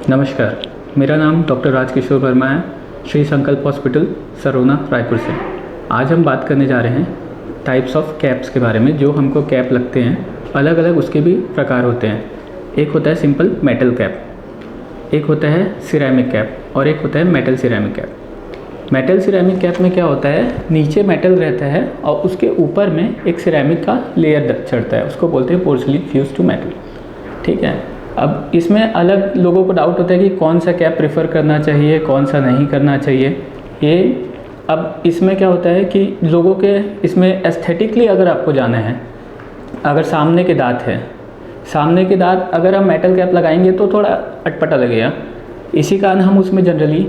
नमस्कार, मेरा नाम डॉक्टर राजकिशोर वर्मा है, श्री संकल्प हॉस्पिटल सरोना रायपुर से। आज हम बात करने जा रहे हैं टाइप्स ऑफ कैप्स के बारे में। जो हमको कैप लगते हैं अलग अलग उसके भी प्रकार होते हैं। एक होता है सिंपल मेटल कैप, एक होता है सिरेमिक कैप और एक होता है metal ceramic cap. Metal ceramic cap में क्या होता है, नीचे मेटल रहता है और उसके ऊपर में एक सिरेमिक का लेयर चढ़ता है, उसको बोलते हैं पोर्सिलिन फ्यूज टू मेटल। ठीक है, अब इसमें अलग लोगों को डाउट होता है कि कौन सा कैप प्रेफर करना चाहिए, कौन सा नहीं करना चाहिए। ये अब इसमें क्या होता है कि लोगों के इसमें एस्थेटिकली अगर आपको जाना है, अगर सामने के दांत है, सामने के दांत अगर हम मेटल कैप लगाएंगे तो थोड़ा अटपटा लगेगा। इसी कारण हम उसमें जनरली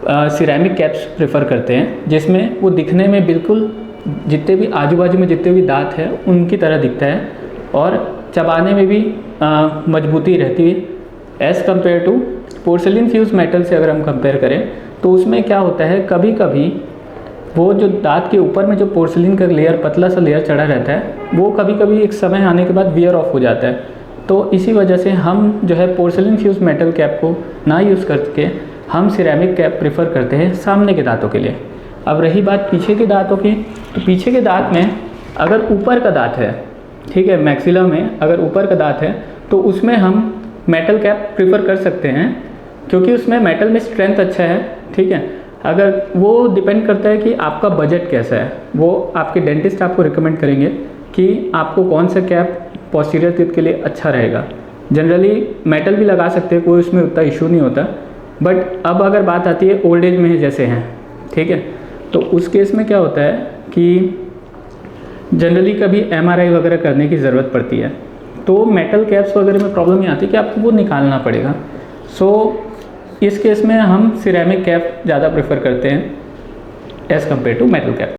सिरेमिक कैप्स प्रेफर करते हैं, जिसमें वो दिखने में बिल्कुल जितने भी आजू बाजू में जितने भी दांत हैं उनकी तरह दिखता है और चबाने में भी मजबूती रहती है as compare to porcelain fuse metal से। अगर हम कंपेयर करें तो उसमें क्या होता है, कभी कभी वो जो दांत के ऊपर में जो पोर्सिलिन का लेयर, पतला सा लेयर चढ़ा रहता है, वो कभी कभी एक समय आने के बाद वियर ऑफ हो जाता है। तो इसी वजह से हम जो है पोर्सिलिन फ्यूज मेटल कैप को ना यूज़ करके हम सिरेमिक कैप प्रेफर करते हैं सामने के दांतों के लिए। अब रही बात पीछे के दांतों की, तो पीछे के दांत में अगर ऊपर का दांत है, ठीक है, मैक्सिला में अगर ऊपर का दांत है तो उसमें हम मेटल कैप प्रेफर कर सकते हैं, क्योंकि उसमें मेटल में स्ट्रेंथ अच्छा है। ठीक है, अगर वो डिपेंड करता है कि आपका बजट कैसा है, वो आपके डेंटिस्ट आपको रिकमेंड करेंगे कि आपको कौन सा कैप पोस्टीरियर टीथ के लिए अच्छा रहेगा। जनरली मेटल भी लगा सकते हैं, कोई उसमें उतना इशू नहीं होता। बट अब अगर बात आती है ओल्ड एज में जैसे हैं, ठीक है, तो उस केस में क्या होता है कि जनरली कभी MRI वगैरह करने की ज़रूरत पड़ती है, तो मेटल कैप्स वगैरह में प्रॉब्लम ये आती है कि आपको वो निकालना पड़ेगा। सो इस केस में हम सिरेमिक कैप ज़्यादा प्रेफर करते हैं as compare to metal cap.